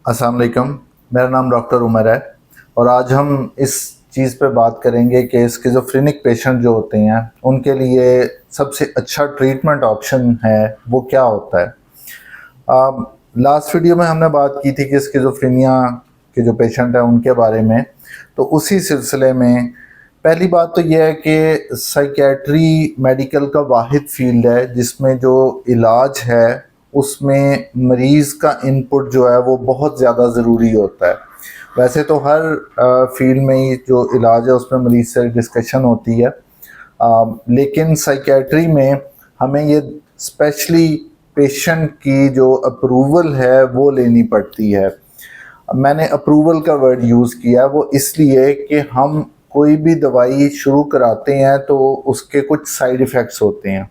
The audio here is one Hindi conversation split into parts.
अस्सलाम वालेकुम। मेरा नाम डॉक्टर उमर है और आज हम इस चीज़ पे बात करेंगे कि स्किज़ोफ्रेनिक पेशेंट जो होते हैं उनके लिए सबसे अच्छा ट्रीटमेंट ऑप्शन है वो क्या होता है। लास्ट वीडियो में हमने बात की थी कि स्किज़ोफ्रेनिया के जो पेशेंट हैं उनके बारे में, तो उसी सिलसिले में पहली बात तो यह है कि साइकेट्री मेडिकल का वाहिद फील्ड है जिसमें जो इलाज है उसमें मरीज़ का इनपुट जो है वो बहुत ज़्यादा ज़रूरी होता है। वैसे तो हर फील्ड में ही जो इलाज है उसमें मरीज़ से डिस्कशन होती है, लेकिन साइकेट्री में हमें ये स्पेशली पेशेंट की जो अप्रूवल है वो लेनी पड़ती है। मैंने अप्रूवल का वर्ड यूज़ किया वो इसलिए कि हम कोई भी दवाई शुरू कराते हैं तो उसके कुछ साइड इफ़ेक्ट्स होते हैं।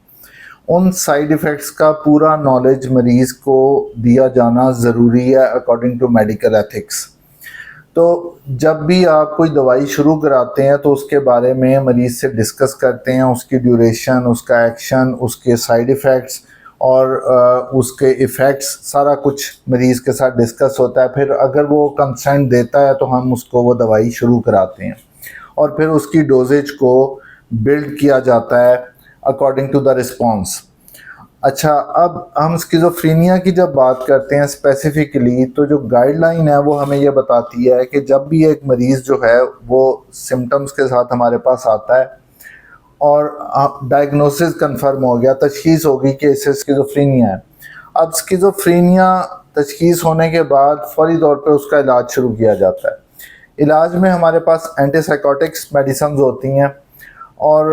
उन साइड इफ़ेक्ट्स का पूरा नॉलेज मरीज़ को दिया जाना ज़रूरी है अकॉर्डिंग टू मेडिकल एथिक्स। तो जब भी आप कोई दवाई शुरू कराते हैं तो उसके बारे में मरीज़ से डिस्कस करते हैं, उसकी ड्यूरेशन, उसका एक्शन, उसके साइड इफ़ेक्ट्स और उसके इफ़ेक्ट्स सारा कुछ मरीज़ के साथ डिस्कस होता है। फिर अगर वो कंसेंट देता है तो हम उसको वो दवाई शुरू कराते हैं और फिर उसकी डोजेज को बिल्ड किया जाता है अकॉर्डिंग टू द रिस्पॉन्स। अच्छा, अब हम स्किज़ोफ्रेनिया की जब बात करते हैं स्पेसिफ़िकली तो जो गाइडलाइन है वो हमें ये बताती है कि जब भी एक मरीज़ जो है वो सिम्पटम्स के साथ हमारे पास आता है और डायग्नोसिस कंफर्म हो गया, तशख़ीस हो गई कि इसे स्किज़ोफ्रेनिया है। अब स्किज़ोफ्रेनिया तशख़ीस होने के बाद फ़ौरी तौर पे उसका इलाज शुरू किया जाता है। इलाज में हमारे पास एंटीसाइकोटिक्स मेडिसिन्स होती हैं और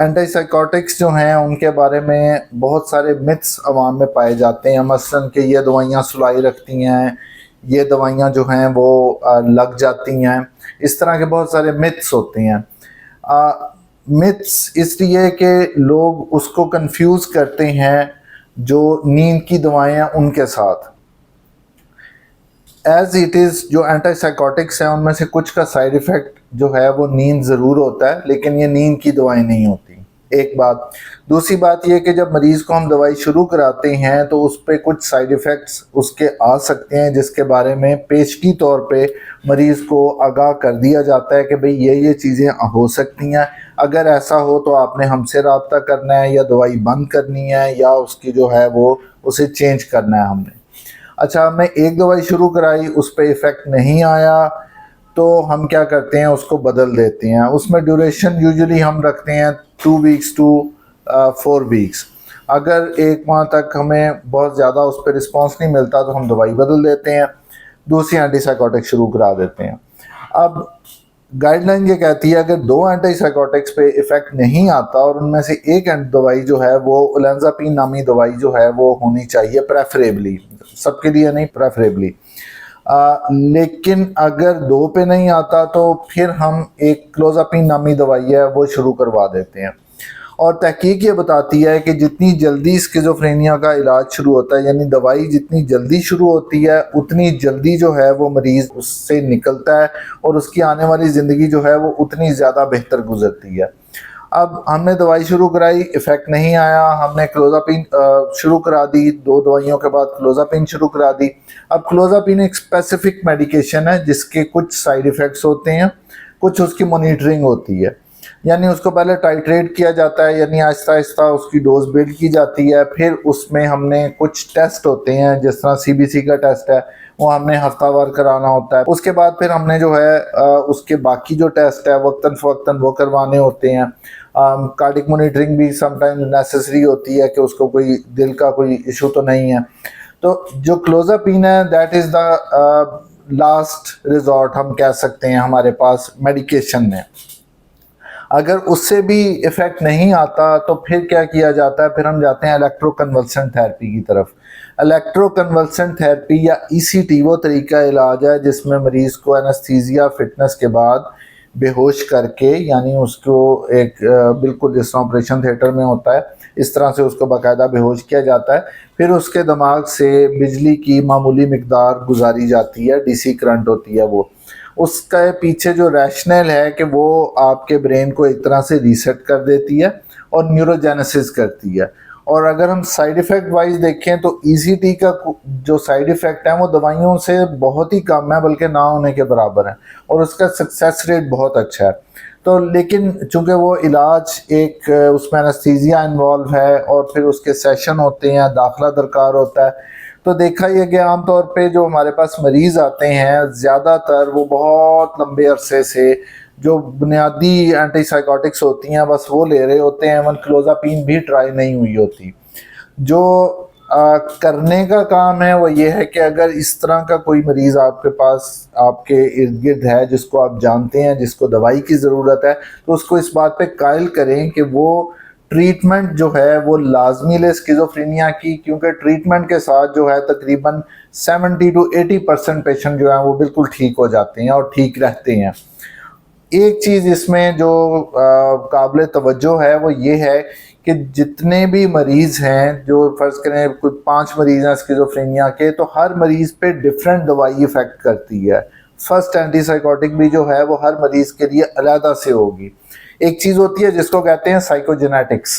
एंटीसाइकोटिक्स जो हैं उनके बारे में बहुत सारे मिथ्स अवाम में पाए जाते हैं, मसलन कि ये दवाइयाँ सुलाई रखती हैं, ये दवाइयाँ जो हैं वो लग जाती हैं। इस तरह के बहुत सारे मिथ्स होते हैं। मिथ्स इसलिए कि लोग उसको कंफ्यूज करते हैं जो नींद की दवाएं उनके साथ। एज इट इज़ जो एंटीसाइकोटिक्स हैं उनमें से कुछ का साइड इफ़ेक्ट जो है वो नींद ज़रूर होता है, लेकिन ये नींद की दवाएं नहीं होती। एक बात। दूसरी बात ये कि जब मरीज़ को हम दवाई शुरू कराते हैं तो उस पे कुछ साइड इफ़ेक्ट्स उसके आ सकते हैं जिसके बारे में पेशगी तौर पे मरीज़ को आगाह कर दिया जाता है कि भाई ये चीज़ें हो सकती हैं। अगर ऐसा हो तो आपने हमसे रब्ता करना है या दवाई बंद करनी है या उसकी जो है वो उसे चेंज करना है हमने। अच्छा, हमने एक दवाई शुरू कराई, उस पे इफ़ेक्ट नहीं आया तो हम क्या करते हैं उसको बदल देते हैं। उसमें ड्यूरेशन यूजुअली हम रखते हैं 2 वीक्स टू 4 वीक्स। अगर 1 माह तक हमें बहुत ज़्यादा उस पर रिस्पॉन्स नहीं मिलता तो हम दवाई बदल देते हैं, दूसरी एंटीसाइकोटिक शुरू करा देते हैं। अब गाइडलाइन ये कहती है अगर 2 एंटीसाइकोटिक्स पे इफ़ेक्ट नहीं आता और उनमें से एक दवाई जो है वो ओलेंजापिन नामी दवाई जो है वो होनी चाहिए प्रेफरेबली, सबके लिए नहीं प्रेफरेबली। लेकिन अगर 2 पे नहीं आता तो फिर हम एक क्लोज़ापिन नामी दवाई है वो शुरू करवा देते हैं। और तहकीक ये बताती है कि जितनी जल्दी स्किज़ोफ्रेनिया का इलाज शुरू होता है, यानी दवाई जितनी जल्दी शुरू होती है उतनी जल्दी जो है वो मरीज़ उससे निकलता है और उसकी आने वाली ज़िंदगी जो है वो उतनी ज़्यादा बेहतर गुजरती है। अब हमने दवाई शुरू कराई, इफ़ेक्ट नहीं आया, हमने क्लोज़ापिन शुरू करा दी, 2 दवाइयों के बाद क्लोज़ापिन शुरू करा दी। अब क्लोज़ापिन एक स्पेसिफ़िक मेडिकेशन है जिसके कुछ साइड इफ़ेक्ट्स होते हैं, कुछ उसकी मॉनिटरिंग होती है। यानी उसको पहले टाइट्रेट किया जाता है, यानी आहिस्ता-आहिस्ता उसकी डोज़ बिल्ड की जाती है। फिर उसमें हमने कुछ टेस्ट होते हैं, जिस तरह सीबीसी का टेस्ट है, वो हमने हफ्तावार कराना होता है। उसके बाद फिर हमने जो है उसके बाकी जो टेस्ट है वक्तन-फ़वक्तन वो करवाने होते हैं। कार्डिक मॉनिटरिंग भी समटाइम्स नेसेसरी होती है कि उसको कोई दिल का कोई इशू तो नहीं है। तो जो क्लोज़ापिन है that is the last resort हम कह सकते हैं हमारे पास मेडिकेशन में। अगर उससे भी इफ़ेक्ट नहीं आता तो फिर क्या किया जाता है, फिर हम जाते हैं इलेक्ट्रोकन्वल्सेंट थेरेपी की तरफ। इलेक्ट्रोकन्वल्सेंट थेरेपी या ईसीटी वो तरीका इलाज है जिसमें मरीज़ को एनेस्थीसिया फिटनेस के बाद बेहोश करके, यानी उसको एक बिल्कुल जिस तरह ऑपरेशन थिएटर में होता है इस तरह से उसको बाकायदा बेहोश किया जाता है। फिर उसके दिमाग से बिजली की मामूली मिकदार गुजारी जाती है, डीसी करंट होती है वो। उसका पीछे जो रैशनल है कि वो आपके ब्रेन को एक तरह से रीसेट कर देती है और न्यूरोजेनेसिस करती है और अगर हम साइड इफ़ेक्ट वाइज देखें तो ईसीटी का जो साइड इफ़ेक्ट है वो दवाइयों से बहुत ही कम है, बल्कि ना होने के बराबर है, और उसका सक्सेस रेट बहुत अच्छा है। तो लेकिन चूंकि वो इलाज एक उसमें एनेस्थीसिया इन्वॉल्व है और फिर उसके सेशन होते हैं, दाखिला दरकार होता है, तो देखा यह कि आम तौर पे जो हमारे पास मरीज़ आते हैं ज़्यादातर वो बहुत लंबे अरसे से जो बुनियादी एंटीसाइकोटिक्स होती हैं बस वो ले रहे होते हैं, इवन क्लोज़ापीन भी ट्राई नहीं हुई होती। जो करने का काम है वो ये है कि अगर इस तरह का कोई मरीज़ आपके पास आपके इर्द गिर्द है जिसको आप जानते हैं, जिसको दवाई की ज़रूरत है, तो उसको इस बात पे कायल करें कि वो ट्रीटमेंट जो है वो लाजमी ले स्किज़ोफ्रेनिया की, क्योंकि ट्रीटमेंट के साथ जो है तकरीबन 70 to 80% पेशेंट जो है वो बिल्कुल ठीक हो जाते हैं और ठीक रहते हैं। एक चीज़ इसमें जो काबिल तवज्जो है वो ये है कि जितने भी मरीज़ हैं, जो फ़र्ज़ करें कोई 5 मरीज़ हैं स्किज़ोफ्रेनिया के, तो हर मरीज़ पे डिफरेंट दवाई इफ़ेक्ट करती है। फर्स्ट एंटीसाइकोटिक भी जो है वो हर मरीज़ के लिए अलहदा से होगी। एक चीज़ होती है जिसको कहते हैं साइकोजेनेटिक्स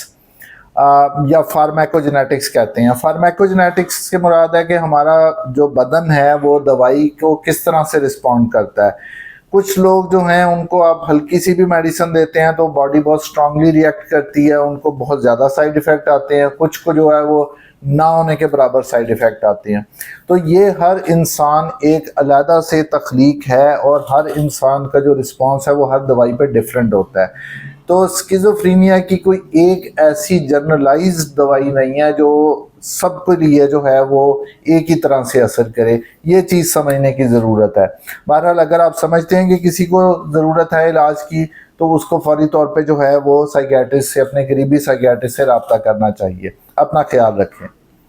या फार्माकोजेनेटिक्स कहते हैं। फार्माकोजेनेटिक्स से मुराद है कि हमारा जो बदन है वो दवाई को किस तरह से रिस्पॉन्ड करता है। कुछ लोग जो हैं उनको आप हल्की सी भी मेडिसिन देते हैं तो बॉडी बहुत स्ट्रांगली रिएक्ट करती है, उनको बहुत ज़्यादा साइड इफ़ेक्ट आते हैं, कुछ को जो है वो ना होने के बराबर साइड इफ़ेक्ट आते हैं। तो ये हर इंसान एक अलहदा से तख्लीक है और हर इंसान का जो रिस्पॉन्स है वो हर दवाई पे डिफरेंट होता है। तो स्किज़ोफ्रेनिया की कोई एक ऐसी जनरलाइज्ड दवाई नहीं है जो सबके लिए जो है वो एक ही तरह से असर करे, ये चीज़ समझने की ज़रूरत है। बहरहाल अगर आप समझते हैं कि किसी को ज़रूरत है इलाज की, तो उसको फौरी तौर पे जो है वो साइकियाट्रिस्ट से, अपने करीबी साइकियाट्रिस्ट से रब्ता करना चाहिए। अपना ख्याल रखें।